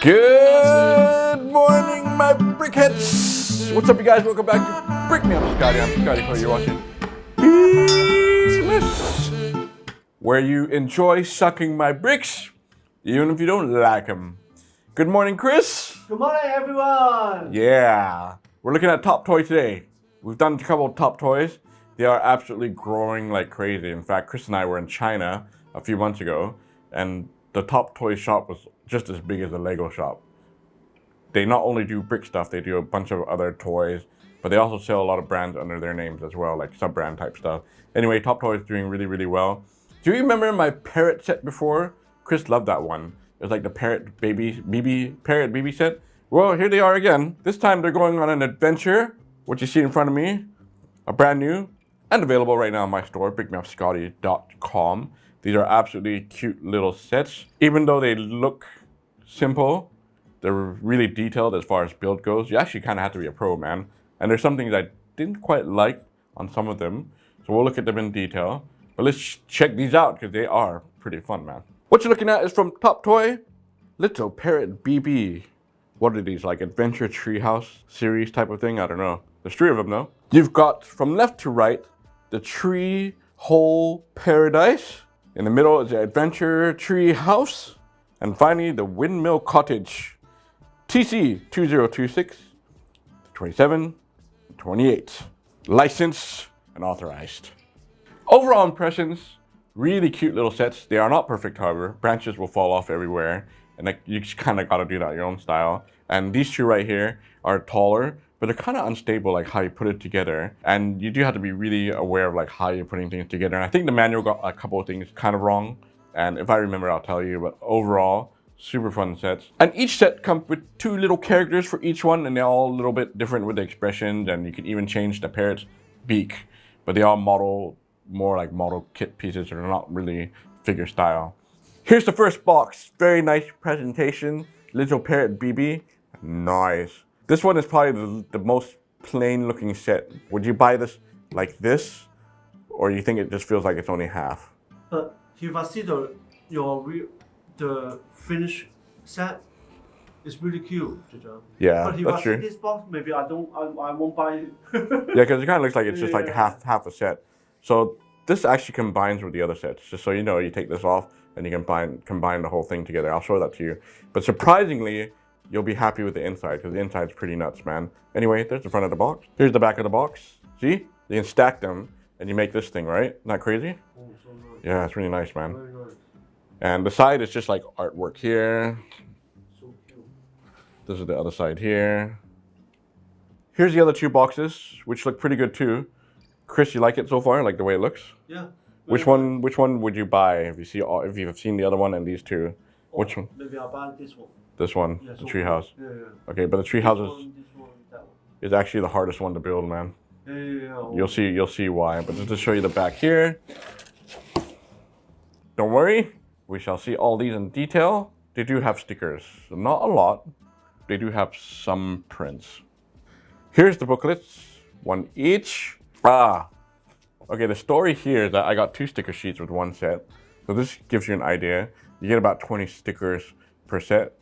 Good morning, my brickheads! What's up, you guys? Welcome back to Brickmeupscottie. I'm Scottie. You're watching where you enjoy sucking my bricks, even if you don't like them. Good morning, Chris. Good morning, everyone. Yeah, we're looking at TopToy today. We've done a couple of TopToys. They are absolutely growing like crazy. In fact, Chris and I were in China a few months ago, and the TopToy shop was just as big as the Lego shop. They not only do brick stuff, they do a bunch of other toys, but they also sell a lot of brands under their names as well, like sub-brand type stuff. Anyway, TopToy is doing really, really well. Do you remember my Parrot set before? Chris loved that one. It was like the Parrot Bebe set. Well, here they are again. This time they're going on an adventure. What you see in front of me, are brand new and available right now in my store, brickmeupscottie.com. These are absolutely cute little sets. Even though they look simple, they're really detailed as far as build goes. You actually kind of have to be a pro, man. And there's some things I didn't quite like on some of them. So we'll look at them in detail. But let's check these out because they are pretty fun, man. What you're looking at is from TopToy, Little Parrot Bebe. What are these, like Adventure Treehouse series type of thing? I don't know. There's 3 of them though. You've got, from left to right, the Tree Hole Paradise. In the middle is the Adventure Treehouse. And finally, the Windmill Cottage. TC2026-28. Licensed and authorized. Overall impressions, really cute little sets. They are not perfect, however. Branches will fall off everywhere. And like, you just kind of got to do that your own style. And these 2 right here are taller, but they're kind of unstable, like how you put it together. And you do have to be really aware of like how you're putting things together. And I think the manual got a couple of things kind of wrong. And if I remember, I'll tell you. But overall, super fun sets. And each set comes with 2 little characters for each one. And they're all a little bit different with the expressions. And you can even change the parrot's beak. But they are more like model kit pieces. They're not really figure style. Here's the first box. Very nice presentation. Little Parrot Bebe. Nice. This one is probably the most plain looking set. Would you buy this like this? Or you think it just feels like it's only half? But if I see the finished set, it's really cute. Yeah, but if that's I true. see this box, maybe I won't buy it. Yeah, because it kind of looks like it's just like half a set. So this actually combines with the other sets. Just so you know, you take this off and you can combine the whole thing together. I'll show that to you. But surprisingly, you'll be happy with the inside because the inside's pretty nuts, man. Anyway, there's the front of the box. Here's the back of the box. See? You can stack them and you make this thing, right? Isn't that crazy? Oh, so nice. Yeah, it's really nice, man. Very nice. And the side is just like artwork here. So cute. This is the other side here. Here's the other 2 boxes, which look pretty good too. Chris, you like it so far? Like the way it looks? Yeah. Which one would you buy if you've seen the other one and these 2? Which one? Maybe I'll buy this one. This one, Yeah, the so treehouse. Yeah. Okay, but the treehouse This one, that one. is actually the hardest one to build, man. Yeah. You'll see why. But just to show you the back here. Don't worry, we shall see all these in detail. They do have stickers, not a lot. They do have some prints. Here's the booklets, 1 each. Okay, the story here is that I got 2 sticker sheets with 1 set. So this gives you an idea. You get about 20 stickers per set.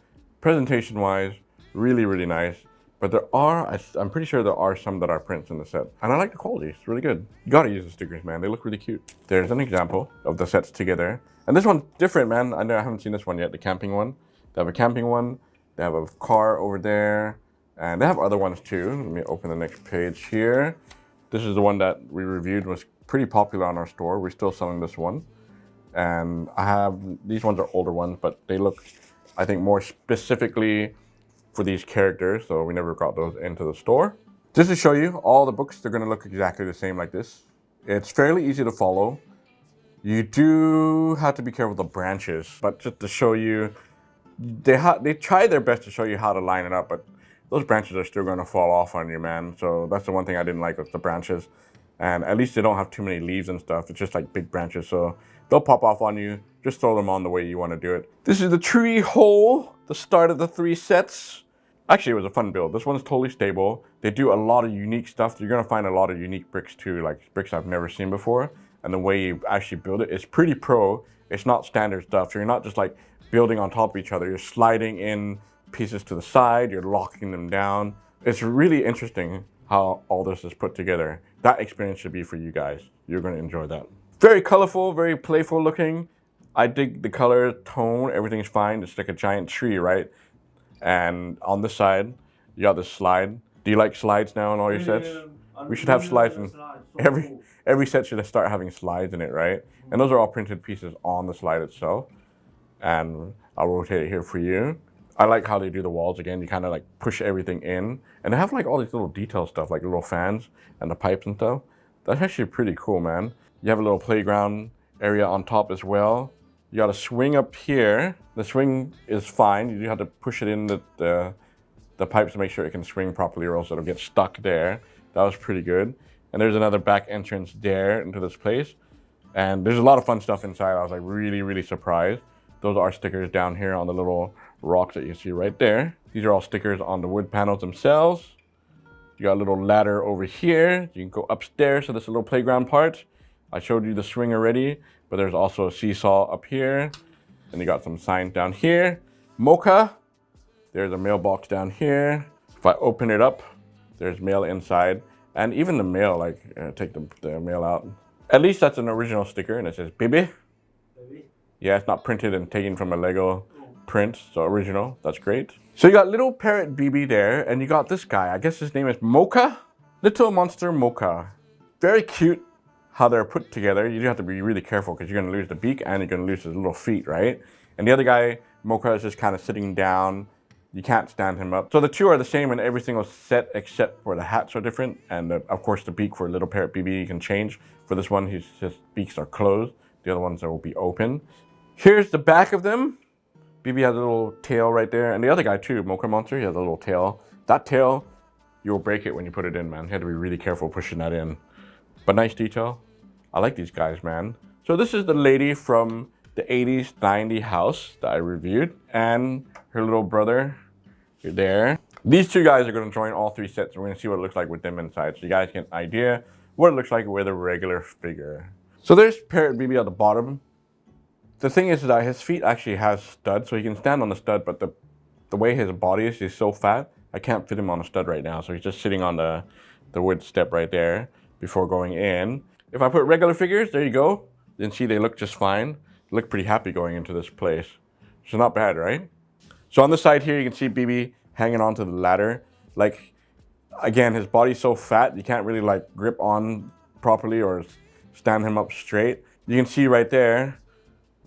Presentation wise, really, really nice. But I'm pretty sure there are some that are prints in the set. And I like the quality, it's really good. You gotta use the stickers, man, they look really cute. There's an example of the sets together. And this one's different, man. I know I haven't seen this one yet, the camping one. They have a camping one, they have a car over there, and they have other ones too. Let me open the next page here. This is the one that we reviewed, was pretty popular on our store. We're still selling this one. And these ones are older ones, but they look, I think, more specifically for these characters, so we never got those into the store. Just to show you, all the books, they're gonna look exactly the same like this. It's fairly easy to follow. You do have to be careful with the branches, but just to show you, they try their best to show you how to line it up, but those branches are still gonna fall off on you, man. So that's the one thing I didn't like with the branches. And at least they don't have too many leaves and stuff. It's just like big branches, so they'll pop off on you. Just throw them on the way you want to do it. This is the tree hole, the start of the 3 sets. Actually, it was a fun build. This one's totally stable. They do a lot of unique stuff. You're gonna find a lot of unique bricks too, like bricks I've never seen before. And the way you actually build it is pretty pro. It's not standard stuff. So you're not just like building on top of each other. You're sliding in pieces to the side, you're locking them down. It's really interesting how all this is put together. That experience should be for you guys. You're going to enjoy that. Very colorful, very playful looking. I dig the color, tone, everything's fine. It's like a giant tree, right? And on this side, you got this slide. Do you like slides now in all your sets? We should have slides in every set should start having slides in it, right? And those are all printed pieces on the slide itself. And I'll rotate it here for you. I like how they do the walls again. You kind of like push everything in. And they have like all these little detail stuff, like little fans and the pipes and stuff. That's actually pretty cool, man. You have a little playground area on top as well. You got a swing up here. The swing is fine. You do have to push it in the pipes to make sure it can swing properly or else it'll get stuck there. That was pretty good. And there's another back entrance there into this place. And there's a lot of fun stuff inside. I was like really, really surprised. Those are stickers down here on the little rocks that you see right there. These are all stickers on the wood panels themselves. You got a little ladder over here. You can go upstairs, so this is a little playground part. I showed you the swing already, but there's also a seesaw up here. And you got some signs down here. Mocha. There's a mailbox down here. If I open it up, there's mail inside. And even the mail, like, take the mail out. At least that's an original sticker, and it says Bebe. Baby? Yeah, it's not printed and taken from a Lego print, so original. That's great. So you got little Parrot Bebe there, and you got this guy. I guess his name is Mocha. Little Monster Mocha. Very cute how they're put together. You do have to be really careful because you're going to lose the beak and you're going to lose his little feet, right? And the other guy, Mocha, is just kind of sitting down. You can't stand him up. So the two are the same in every single set except for the hats are different. And of course the beak for little Parrot Bebe you can change. For this one, his beaks are closed. The other ones will be open. Here's the back of them. Bebe has a little tail right there. And the other guy too, Mocha Monster, he has a little tail. That tail, you'll break it when you put it in, man. You have to be really careful pushing that in. But nice detail. I like these guys, man. So this is the lady from the 80s 90 house that I reviewed. And her little brother, you're there. These two guys are going to join all three sets. We're going to see what it looks like with them inside. So you guys get an idea what it looks like with a regular figure. So there's Parrot Bebe at the bottom. The thing is that his feet actually has studs, so he can stand on the stud, but the way his body is, he's so fat, I can't fit him on a stud right now. So he's just sitting on the wood step right there before going in. If I put regular figures, there you go. You can see they look just fine. They look pretty happy going into this place. So not bad, right? So on the side here, you can see Bebe hanging onto the ladder. Like, again, his body's so fat, you can't really like grip on properly or stand him up straight. You can see right there,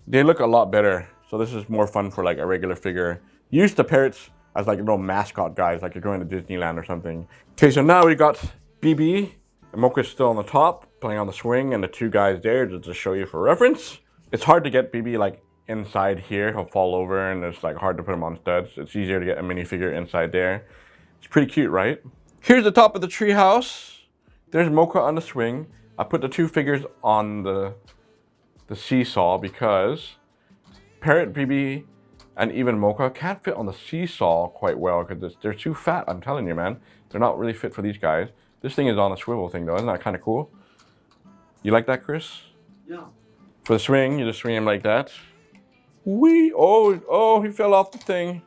they look a lot better. So this is more fun for like a regular figure. Use the parrots as like little mascot guys, like you're going to Disneyland or something. Okay, so now we got Bebe, and Mocha's still on the top, playing on the swing, and the two guys there, just to show you for reference. It's hard to get Bebe like inside here. He'll fall over and it's like hard to put him on studs. It's easier to get a minifigure inside there. It's pretty cute, right? Here's the top of the treehouse. There's Mocha on the swing. I put the two figures on the seesaw because Parrot Bebe and even Mocha can't fit on the seesaw quite well because they're too fat. I'm telling you, man. They're not really fit for these guys. This thing is on a swivel thing though. Isn't that kind of cool? You like that, Chris? Yeah. For the swing, you just swing him like that. Wee! Oh, he fell off the thing.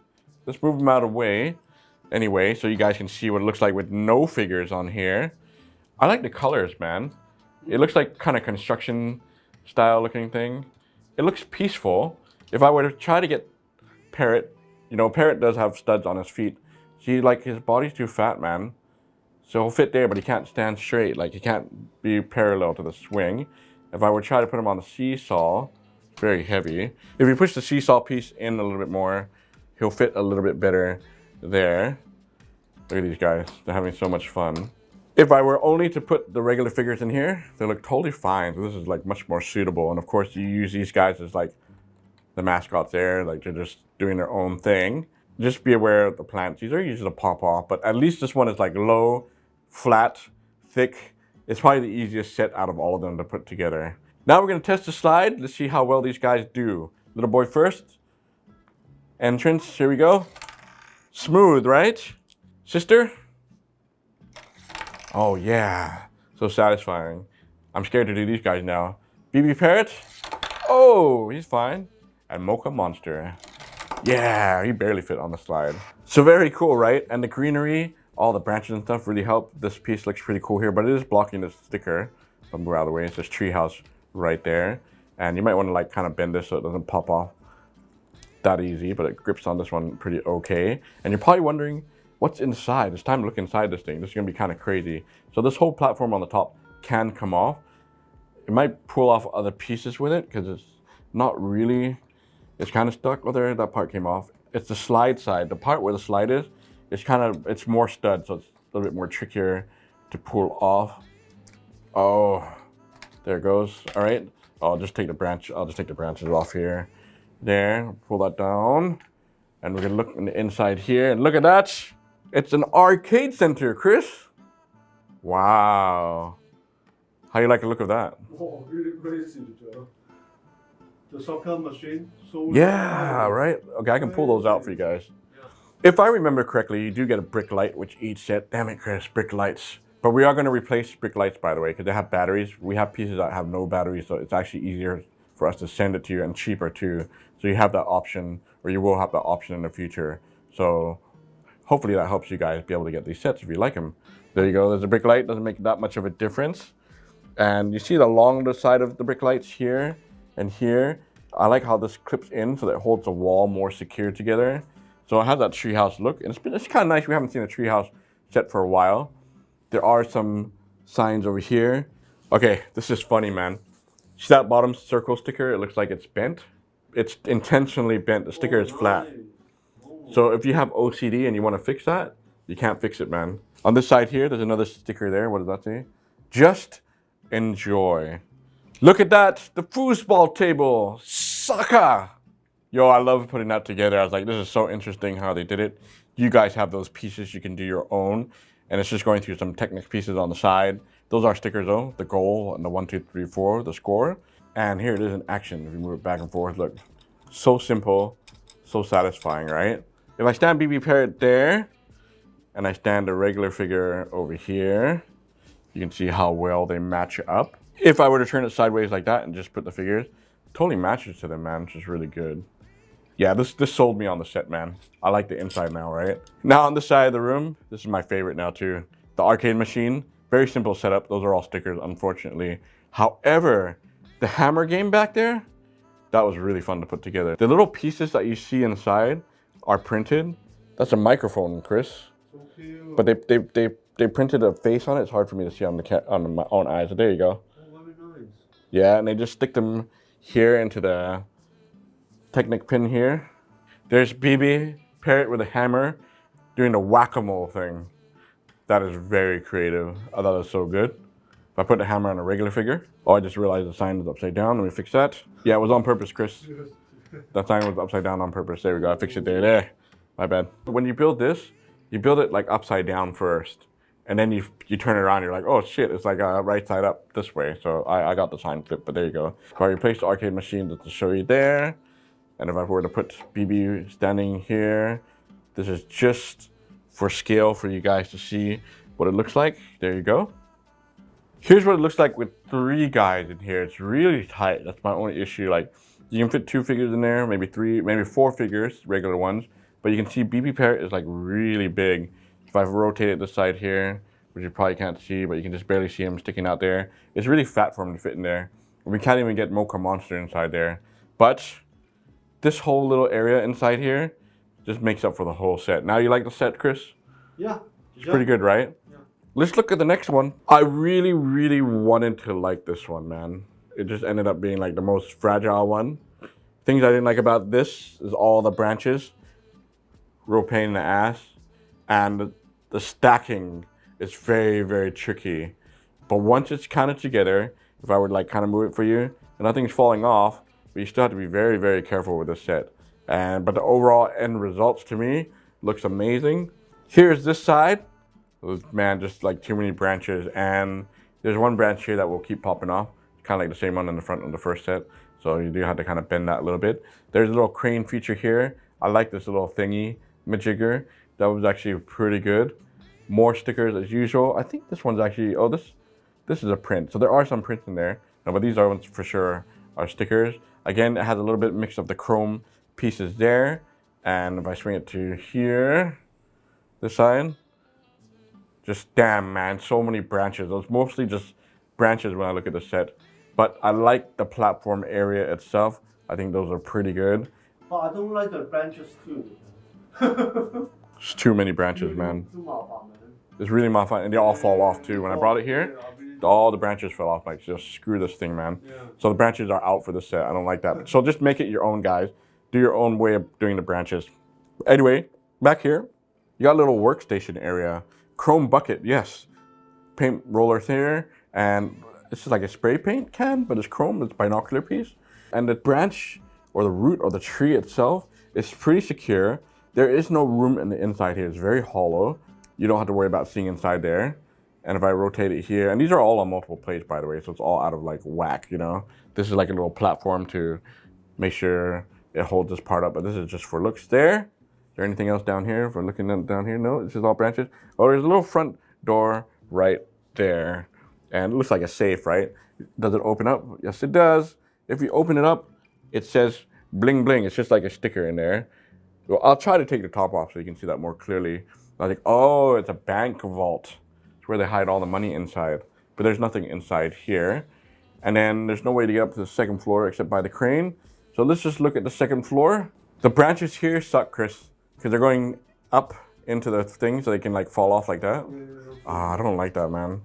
Let's move him out of the way. Anyway, so you guys can see what it looks like with no figures on here. I like the colors, man. It looks like kind of construction style looking thing. It looks peaceful. If I were to try to get Parrot, you know, Parrot does have studs on his feet. See, like his body's too fat, man. So he'll fit there, but he can't stand straight. Like he can't be parallel to the swing. If I were to try to put him on the seesaw, it's very heavy. If you push the seesaw piece in a little bit more, he'll fit a little bit better there. Look at these guys. They're having so much fun. If I were only to put the regular figures in here, they look totally fine. So this is like much more suitable. And of course you use these guys as like the mascots there, like they're just doing their own thing. Just be aware of the plants. These are usually to pop off, but at least this one is like low, flat, thick. It's probably the easiest set out of all of them to put together. Now we're gonna test the slide. Let's see how well these guys do. Little boy first. Entrance, here we go. Smooth, right? Sister? Oh yeah, so satisfying. I'm scared to do these guys now. Bebe Parrot? Oh, he's fine. And Mocha Monster. Yeah, he barely fit on the slide. So very cool, right? And the greenery, all the branches and stuff really help. This piece looks pretty cool here, but it is blocking the sticker. If I move out of the way, it says Treehouse right there. And you might want to like kind of bend this so it doesn't pop off that easy, but it grips on this one pretty okay. And you're probably wondering, what's inside? It's time to look inside this thing. This is gonna be kind of crazy. So this whole platform on the top can come off. It might pull off other pieces with it because it's not really, it's kind of stuck. Oh, there, that part came off. It's the slide side. The part where the slide is, it's more stud, so it's a little bit more trickier to pull off. Oh, there it goes. All right. I'll just take the branches off here. There, pull that down. And we're gonna look on the inside here, and look at that. It's an arcade center, Chris. Wow. How you like the look of that? Oh, really crazy, Joe. The soccer machine. So Yeah, right? Okay, I can pull those out for you guys. Yeah. If I remember correctly, you do get a brick light, which each set, damn it, Chris, brick lights. But we are gonna replace brick lights, by the way, because they have batteries. We have pieces that have no batteries, so it's actually easier for us to send it to you and cheaper too. So you have that option, or you will have that option in the future. So hopefully that helps you guys be able to get these sets if you like them. There you go, there's a brick light, doesn't make that much of a difference. And you see along the side of the brick lights here and here, I like how this clips in so that it holds the wall more secure together. So it has that treehouse look, and it's kind of nice. We haven't seen a treehouse set for a while. There are some signs over here. Okay, this is funny, man. See that bottom circle sticker? It looks like it's bent. It's intentionally bent. The sticker is flat. So if you have OCD and you want to fix that, you can't fix it, man. On this side here, there's another sticker there. What does that say? Just enjoy. Look at that, the foosball table, soccer. Yo, I love putting that together. I was like, this is so interesting how they did it. You guys have those pieces, you can do your own. And it's just going through some Technic pieces on the side. Those are stickers though, the goal and the 1, 2, 3, 4, the score. And here it is in action. If you move it back and forth, look. So simple, so satisfying, right? If I stand BB Parrot there, and I stand a regular figure over here, you can see how well they match up. If I were to turn it sideways like that and just put the figures, totally matches to them, man, which is really good. Yeah, this sold me on the set, man. I like the inside now, right? Now on this side of the room, this is my favorite now too. The arcade machine, very simple setup. Those are all stickers, unfortunately. However, the hammer game back there, that was really fun to put together. The little pieces that you see inside are printed. That's a microphone, Chris. So cute. But they printed a face on it. It's hard for me to see on my own eyes. So there you go. Oh, very nice. Yeah, and they just stick them here into the Technic pin here. There's BB Parrot with a hammer doing the whack-a-mole thing. That is very creative. I thought it was so good. If I put the hammer on a regular figure, oh, I just realized the sign is upside down. Let me fix that. Yeah, it was on purpose, Chris. That sign was upside down on purpose. There we go. I fixed it there. There. My bad. When you build this, you build it like upside down first. And then you turn it around, you're like, oh shit, it's like right side up this way. So I got the sign clip, but there you go. So I replaced the arcade machine just to show you there. And if I were to put BB standing here, this is just for scale for you guys to see what it looks like. There you go. Here's what it looks like with 3 guys in here. It's really tight. That's my only issue. Like, you can fit 2 figures in there, maybe 3, maybe 4 figures, regular ones. But you can see BB Parrot is like really big. If I've rotated this side here, which you probably can't see, but you can just barely see him sticking out there. It's really fat for him to fit in there. We can't even get Mocha Monster inside there. But this whole little area inside here just makes up for the whole set. Now you like the set, Chris? Yeah. It's pretty good, right? Yeah. Let's look at the next one. I really wanted to like this one, man. It just ended up being like the most fragile one. Things I didn't like about this is all the branches. Real pain in the ass. And the stacking is very tricky. But once it's kind of together, if I would like kind of move it for you, and nothing's falling off, but you still have to be very careful with this set. But the overall end results to me looks amazing. Here's this side. Man, just like too many branches, and there's one branch here that will keep popping off. Kind of like the same one in the front of the first set. So you do have to kind of bend that a little bit. There's a little crane feature here. I like this little thingy majigger. That was actually pretty good. More stickers as usual. I think this one's actually, oh, this is a print. So there are some prints in there. No, but these are ones for sure are stickers. Again, it has a little bit mix of the chrome pieces there. And if I swing it to here, this side, just damn man, so many branches. It's mostly just branches when I look at the set. But I like the platform area itself. I think those are pretty good. But I don't like the branches too. There's too many branches, man. Too mafan, man. It's really mafan, and they all fall off too. When I brought it here, all the branches fell off. Like, just screw this thing, man. Yeah. So the branches are out for the set. I don't like that. So just make it your own, guys. Do your own way of doing the branches. Anyway, back here, you got a little workstation area. Chrome bucket, yes. Paint roller here, and this is like a spray paint can, but it's chrome, it's binocular piece. And the branch, or the root, or the tree itself is pretty secure. There is no room in the inside here. It's very hollow. You don't have to worry about seeing inside there. And if I rotate it here, and these are all on multiple plates, by the way, so it's all out of like whack, you know? This is like a little platform to make sure it holds this part up, but this is just for looks there. Is there anything else down here for looking down here? No, it's just all branches. Oh, there's a little front door right there. And it looks like a safe, right? Does it open up? Yes, it does. If you open it up, it says bling bling. It's just like a sticker in there. Well, I'll try to take the top off so you can see that more clearly. I was like, oh, it's a bank vault. It's where they hide all the money inside. But there's nothing inside here. And then there's no way to get up to the second floor except by the crane. So let's just look at the second floor. The branches here suck, Chris, because they're going up into the thing so they can like fall off like that. I don't like that, man.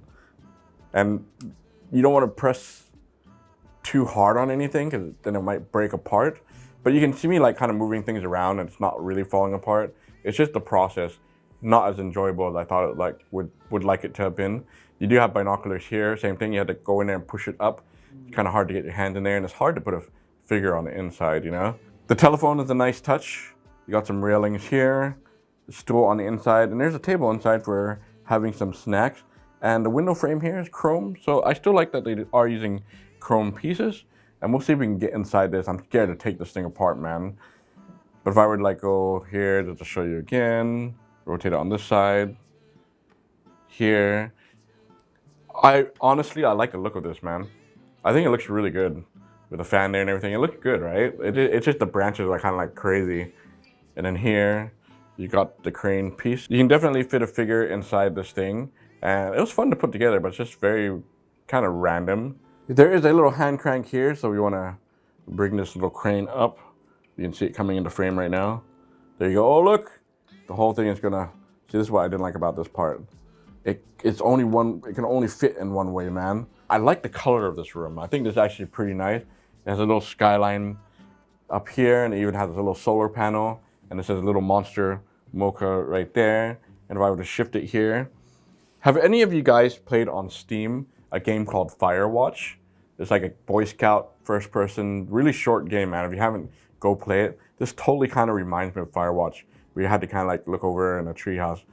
And you don't want to press too hard on anything because then it might break apart. But you can see me like kind of moving things around and it's not really falling apart. It's just the process, not as enjoyable as I thought it like would like it to have been. You do have binoculars here, same thing. You have to go in there and push it up. It's kind of hard to get your hand in there, and it's hard to put a figure on the inside, you know? The telephone is a nice touch. You got some railings here, the stool on the inside, and there's a table inside for having some snacks. And the window frame here is chrome, so I still like that they are using chrome pieces. And we'll see if we can get inside this. I'm scared to take this thing apart, man. But if I were to like go here, just to show you again, rotate it on this side, here. I like the look of this, man. I think it looks really good with the fan there and everything. It looks good, right? It's just the branches are kind of like crazy. And then here, you got the crane piece. You can definitely fit a figure inside this thing. And it was fun to put together, but it's just very kind of random. There is a little hand crank here, so we want to bring this little crane up. You can see it coming into frame right now. There you go. Oh, look! The whole thing is gonna... See, this is what I didn't like about this part. It's only one... It can only fit in one way, man. I like the color of this room. I think this is actually pretty nice. It has a little skyline up here, and it even has a little solar panel. And it says a little monster mocha right there. And if I were to shift it here... Have any of you guys played on Steam a game called Firewatch? It's like a Boy Scout first person, really short game, man. If you haven't, go play it. This totally kind of reminds me of Firewatch. We had to kind of like look over in a treehouse.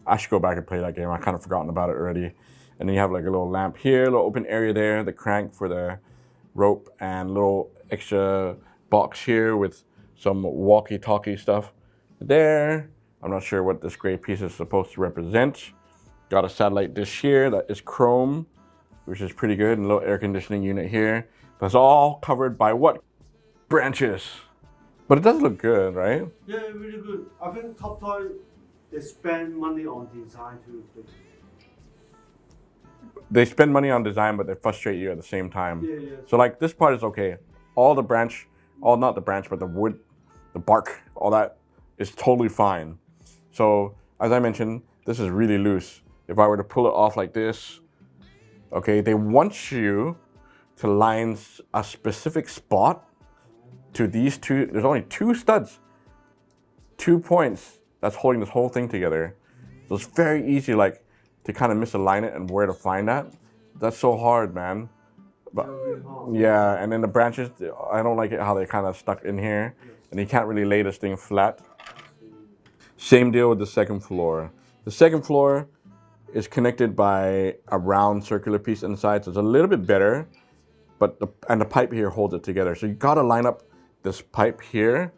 I should go back and play that game. I kind of forgotten about it already. And then you have like a little lamp here, a little open area there, the crank for the rope, and a little extra box here with some walkie-talkie stuff there. I'm not sure what this gray piece is supposed to represent. Got a satellite dish here that is chrome, which is pretty good, and a little air conditioning unit here. But it's all covered by what? Branches. But it does look good, right? Yeah, really good. I think TopToy, they spend money on design too. They spend money on design, but they frustrate you at the same time. Yeah, yeah. So like this part is okay. All the branch, not the branch, but the wood, the bark, all that is totally fine. So as I mentioned, this is really loose. If I were to pull it off like this, okay, they want you to line a specific spot to these two. There's only two studs, 2 points that's holding this whole thing together. So it's very easy, like, to kind of misalign it and where to find that. That's so hard, man. But yeah, and then the branches, I don't like it how they kind of stuck in here, and you can't really lay this thing flat. Same deal with the second floor. The second floor is connected by a round circular piece inside, so it's a little bit better, but the pipe here holds it together. So you gotta line up this pipe here,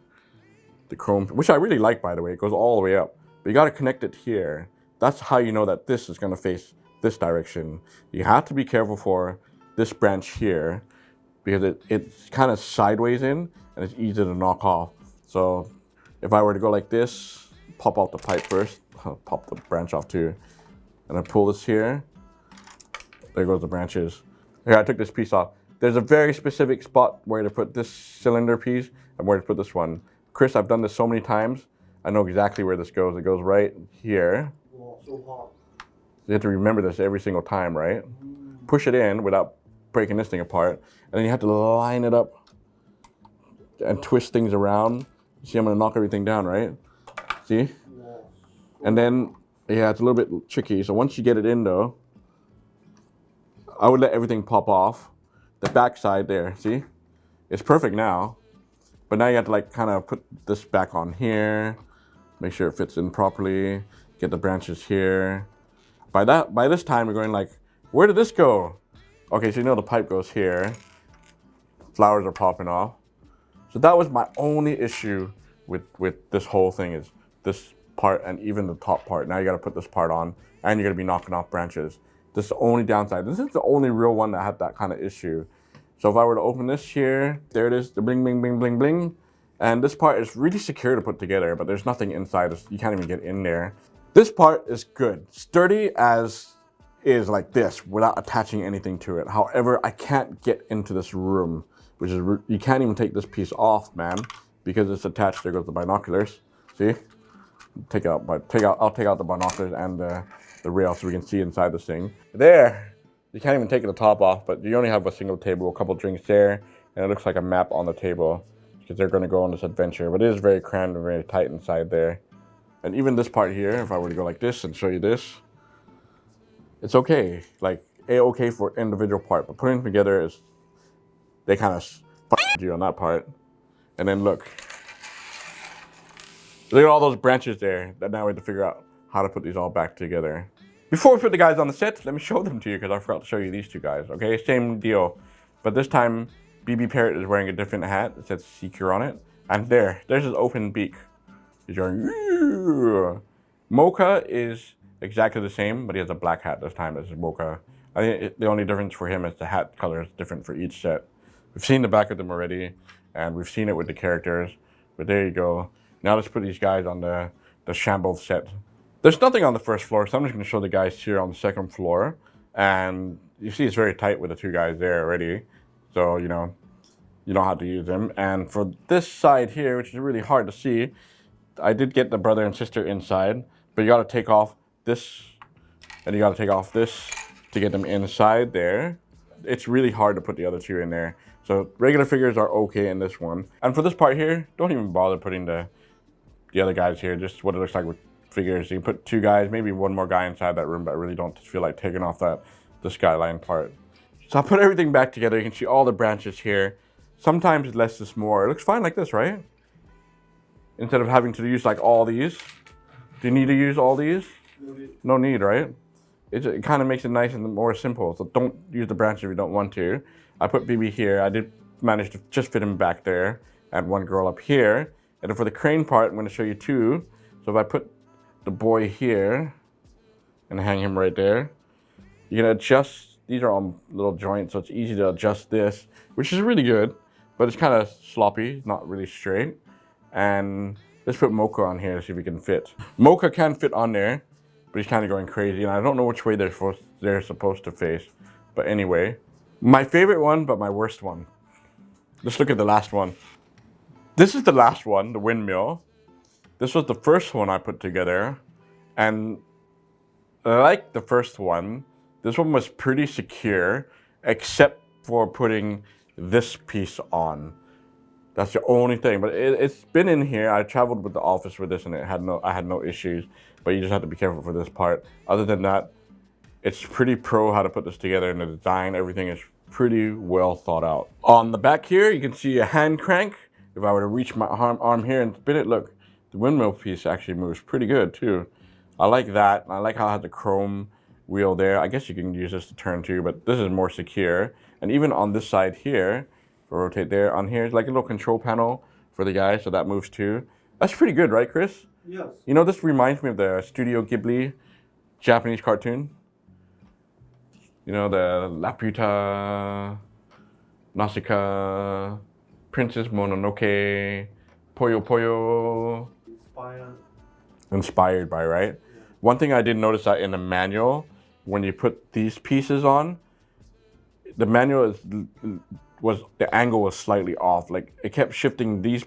the chrome, which I really like, by the way. It goes all the way up, but you gotta connect it here. That's how you know that this is gonna face this direction. You have to be careful for this branch here because it's kind of sideways in and it's easy to knock off. So if I were to go like this, pop off the pipe first, pop the branch off too, and I pull this here, there goes the branches. Here, I took this piece off. There's a very specific spot where to put this cylinder piece and where to put this one. Chris, I've done this so many times, I know exactly where this goes. It goes right here. Wow, so hot. You have to remember this every single time, right? Push it in without breaking this thing apart, and then you have to line it up and twist things around. See, I'm gonna knock everything down, right? See? Wow. And then, yeah, it's a little bit tricky. So once you get it in though, I would let everything pop off. The back side there, see? It's perfect now. But now you have to like kind of put this back on here, make sure it fits in properly, get the branches here. By this time we're going like, where did this go? Okay, so you know the pipe goes here. Flowers are popping off. So that was my only issue with this whole thing, is this part and even the top part. Now you gotta put this part on and you're gonna be knocking off branches. This is the only downside. This is the only real one that had that kind of issue. So if I were to open this here, there it is, the bling, bling, bling, bling, bling. And this part is really secure to put together, but there's nothing inside. You can't even get in there. This part is good. Sturdy as is like this without attaching anything to it. However, I can't get into this room, which is, you can't even take this piece off, man, because it's attached. There goes the binoculars. See? I'll take out the binoculars and the rail so we can see inside this thing. There! You can't even take the top off, but you only have a single table, a couple drinks there, and it looks like a map on the table because they're going to go on this adventure. But it is very crammed and very tight inside there. And even this part here, if I were to go like this and show you this, it's okay. Like, A-okay for individual part, but putting them together is, they kind of f***ed you on that part. And then look at all those branches there that now we have to figure out how to put these all back together. Before we put the guys on the set, let me show them to you because I forgot to show you these two guys, okay? Same deal. But this time, BB Parrot is wearing a different hat. It says Secure on it. And there's his open beak. He's going, "Ew." Mocha is exactly the same, but he has a black hat this time as Mocha. I think the only difference for him is the hat color is different for each set. We've seen the back of them already, and we've seen it with the characters. But there you go. Now let's put these guys on the shambled set. There's nothing on the first floor, so I'm just going to show the guys here on the second floor. And you see it's very tight with the two guys there already. So, you know how to use them. And for this side here, which is really hard to see, I did get the brother and sister inside, but you got to take off this, and you got to take off this to get them inside there. It's really hard to put the other two in there. So regular figures are okay in this one. And for this part here, don't even bother putting the other guys here, just what it looks like with figures. You can put two guys, maybe one more guy inside that room, but I really don't feel like taking off the skyline part. So I put everything back together. You can see all the branches here. Sometimes less is more. It looks fine like this, right? Instead of having to use like all these. Do you need to use all these? No need, right? It kind of makes it nice and more simple. So don't use the branches if you don't want to. I put BB here. I did manage to just fit him back there. And one girl up here. And then for the crane part, I'm going to show you two. So if I put the boy here and hang him right there, you can adjust. These are all little joints, so it's easy to adjust this, which is really good, but it's kind of sloppy, not really straight. And let's put Mocha on here to see if we can fit. Mocha can fit on there, but he's kind of going crazy, and I don't know which way they're supposed to face. But anyway, my favorite one, but my worst one. Let's look at the last one. This is the last one, the Windmill. This was the first one I put together, and like the first one, this one was pretty secure, except for putting this piece on. That's the only thing, but it's been in here. I traveled with the office with this, and I had no issues. But you just have to be careful for this part. Other than that, it's pretty pro how to put this together, and the design, everything is pretty well thought out. On the back here, you can see a hand crank. If I were to reach my arm here and spin it, look, the windmill piece actually moves pretty good too. I like that. I like how it has the chrome wheel there. I guess you can use this to turn too, but this is more secure. And even on this side here, if I rotate there, on here is like a little control panel for the guy, so that moves too. That's pretty good, right, Chris? Yes. You know, this reminds me of the Studio Ghibli Japanese cartoon. You know, the Laputa, Nausicaa, Princess Mononoke, Poyo Poyo. Inspired. Inspired by, right? One thing I did notice that in the manual, when you put these pieces on, the manual the angle was slightly off. Like it kept shifting these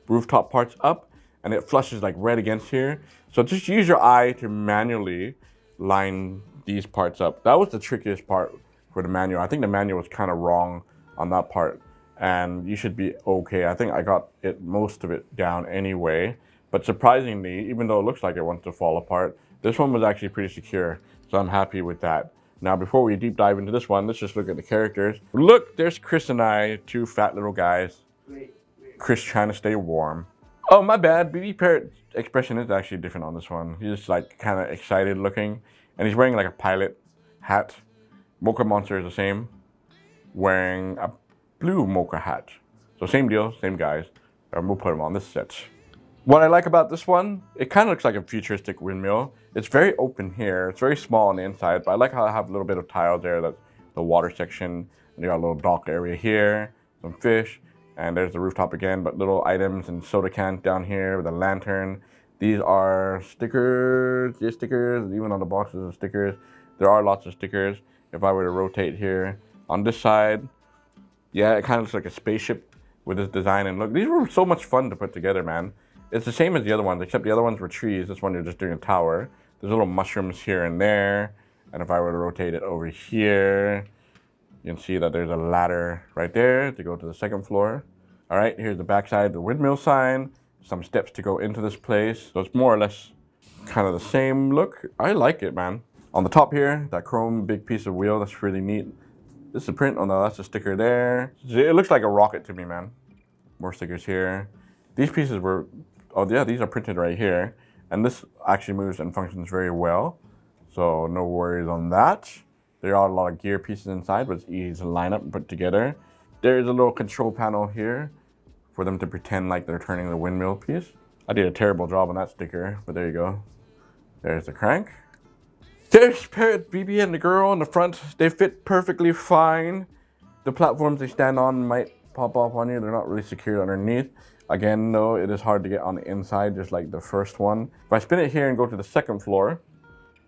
rooftop parts up and it flushes like right against here. So just use your eye to manually line these parts up. That was the trickiest part for the manual. I think the manual was kind of wrong on that part and you should be okay. I think I got most of it down anyway. But surprisingly, even though it looks like it wants to fall apart, this one was actually pretty secure. So I'm happy with that. Now, before we deep dive into this one, let's just look at the characters. Look, there's Chris and I, two fat little guys. Chris trying to stay warm. Oh, my bad. BB Parrot's expression is actually different on this one. He's just like kind of excited looking. And he's wearing like a pilot hat. Mocha Monster is the same. Wearing a blue mocha hat. So same deal, same guys. We'll put them on this set. What I like about this one, it kind of looks like a futuristic windmill. It's very open here. It's very small on the inside, but I like how I have a little bit of tile there. That's the water section. And you got a little dock area here, some fish, and there's the rooftop again, but little items and soda cans down here with a lantern. These are stickers, yeah, stickers, even on the boxes of stickers. There are lots of stickers. If I were to rotate here, on this side, yeah, it kind of looks like a spaceship with this design and look. These were so much fun to put together, man. It's the same as the other ones, except the other ones were trees. This one you're just doing a tower. There's little mushrooms here and there. And if I were to rotate it over here, you can see that there's a ladder right there to go to the second floor. All right, here's the backside, the windmill sign, some steps to go into this place. So it's more or less kind of the same look. I like it, man. On the top here, that chrome big piece of wheel, that's really neat. This is a print, oh no, that's a sticker there. It looks like a rocket to me, man. More stickers here. These pieces were, oh yeah, these are printed right here. And this actually moves and functions very well. So no worries on that. There are a lot of gear pieces inside, but it's easy to line up and put together. There's a little control panel here for them to pretend like they're turning the windmill piece. I did a terrible job on that sticker, but there you go. There's the crank. There's Parrot Bebe and the girl in the front. They fit perfectly fine. The platforms they stand on might pop off on you. They're not really secured underneath. Again, though, it is hard to get on the inside, just like the first one. If I spin it here and go to the second floor,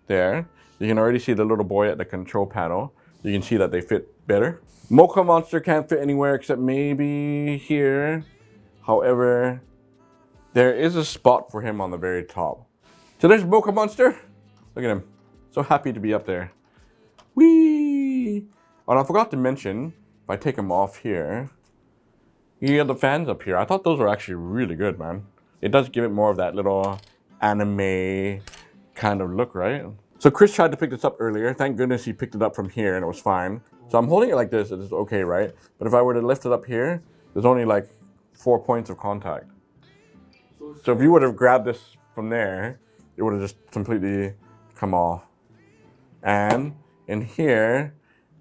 there, you can already see the little boy at the control panel. You can see that they fit better. Mocha Monster can't fit anywhere except maybe here. However, there is a spot for him on the very top. So there's Mocha Monster. Look at him. So happy to be up there. Whee! Oh, and I forgot to mention, if I take him off here, you have the fans up here. I thought those were actually really good, man. It does give it more of that little anime kind of look, right? So Chris tried to pick this up earlier. Thank goodness he picked it up from here and it was fine. So I'm holding it like this, it's okay, right? But if I were to lift it up here, there's only like 4 points of contact. So if you would have grabbed this from there, it would have just completely come off. And in here,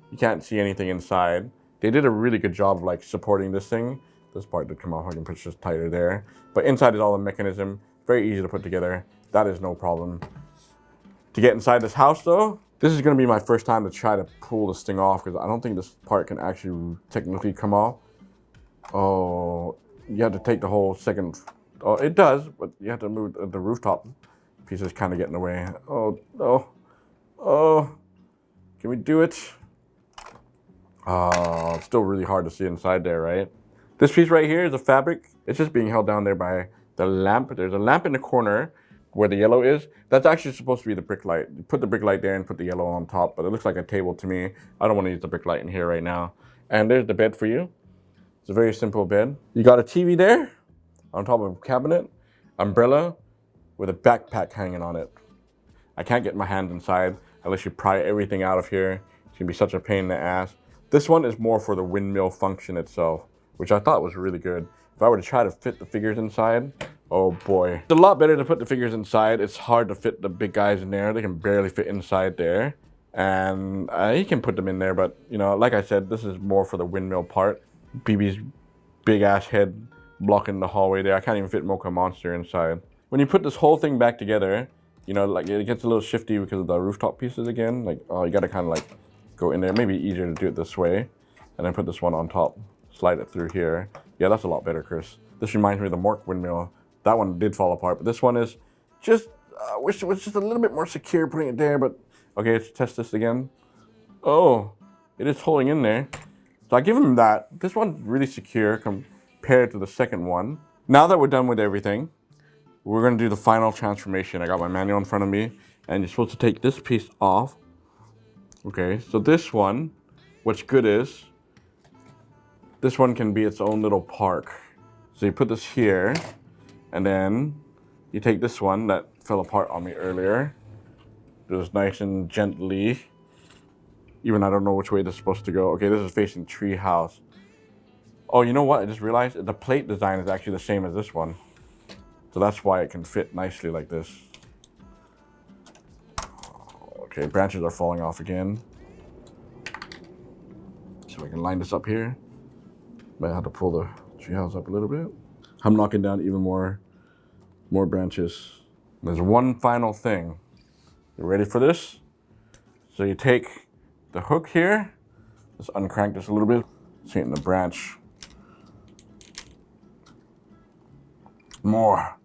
you can't see anything inside. They did a really good job of like supporting this thing. This part did come off, I can push this tighter there. But inside is all the mechanism, very easy to put together. That is no problem. To get inside this house though, this is gonna be my first time to try to pull this thing off because I don't think this part can actually technically come off. Oh, you have to take the whole second, oh, it does, but you have to move the rooftop pieces kind of get in the way. Oh, no. Oh, can we do it? Oh, it's still really hard to see inside there, right? This piece right here is a fabric. It's just being held down there by the lamp. There's a lamp in the corner where the yellow is. That's actually supposed to be the brick light. You put the brick light there and put the yellow on top, but it looks like a table to me. I don't want to use the brick light in here right now. And there's the bed for you. It's a very simple bed. You got a TV there on top of a cabinet, umbrella with a backpack hanging on it. I can't get my hands inside unless you pry everything out of here. It's gonna be such a pain in the ass. This one is more for the windmill function itself, which I thought was really good. If I were to try to fit the figures inside, oh boy. It's a lot better to put the figures inside. It's hard to fit the big guys in there. They can barely fit inside there. And you can put them in there, but you know, like I said, this is more for the windmill part. BB's big ass head blocking the hallway there. I can't even fit Mocha Monster inside. When you put this whole thing back together, you know, like it gets a little shifty because of the rooftop pieces again. Like, oh, you gotta kind of like go in there. Maybe easier to do it this way. And then put this one on top, slide it through here. Yeah, that's a lot better, Chris. This reminds me of the Mork windmill. That one did fall apart, but this one is just, wish it was just a little bit more secure putting it there, but okay, let's test this again. Oh, it is holding in there. So I give him that. This one's really secure compared to the second one. Now that we're done with everything, we're gonna do the final transformation. I got my manual in front of me, and you're supposed to take this piece off. Okay, so this one, what's good is, this one can be its own little park. So you put this here, and then you take this one that fell apart on me earlier. Just nice and gently. Even I don't know which way this is supposed to go. Okay, this is facing treehouse. Oh, you know what? I just realized the plate design is actually the same as this one. So that's why it can fit nicely like this. Okay, branches are falling off again. So I can line this up here. Might have to pull the treehouse up a little bit. I'm knocking down even more branches. There's one final thing. You ready for this? So you take the hook here, just uncrank this a little bit, straighten the branch. More.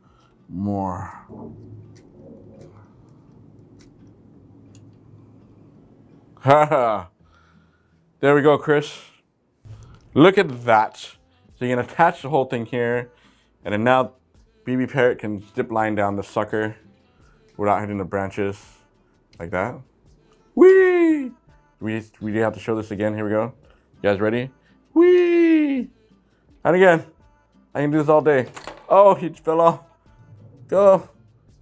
Haha. There we go, Chris. Look at that. So you can attach the whole thing here, and then now BB Parrot can zip line down the sucker without hitting the branches, like that. Whee! We have to show this again. Here we go. You guys ready? Whee! And again. I can do this all day. Oh, he fell off. Go.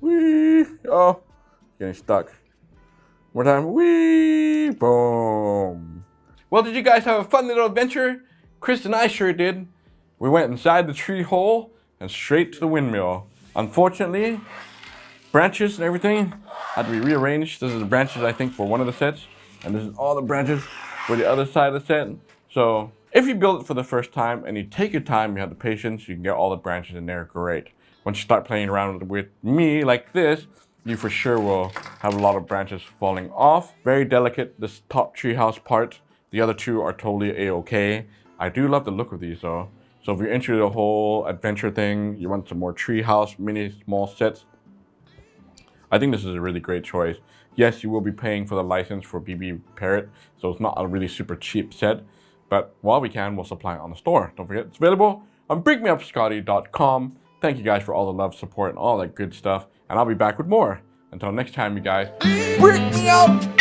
Whee! Oh, getting stuck. More time. Whee! Boom. Well, did you guys have a fun little adventure? Chris and I sure did. We went inside the tree hole and straight to the windmill. Unfortunately, branches and everything had to be rearranged. This is the branches, I think, for one of the sets. And this is all the branches for the other side of the set. So if you build it for the first time and you take your time, you have the patience, you can get all the branches in there, great. Once you start playing around with me like this, you for sure will have a lot of branches falling off. Very delicate, this top treehouse part. The other two are totally a-okay. I do love the look of these though. So if you're into the whole adventure thing, you want some more treehouse, mini, small sets, I think this is a really great choice. Yes, you will be paying for the license for BB Parrot, so it's not a really super cheap set, but while we can, we'll supply it on the store. Don't forget, it's available on Brickmeupscottie.com. Thank you guys for all the love, support, and all that good stuff, and I'll be back with more. Until next time, you guys, brick me up!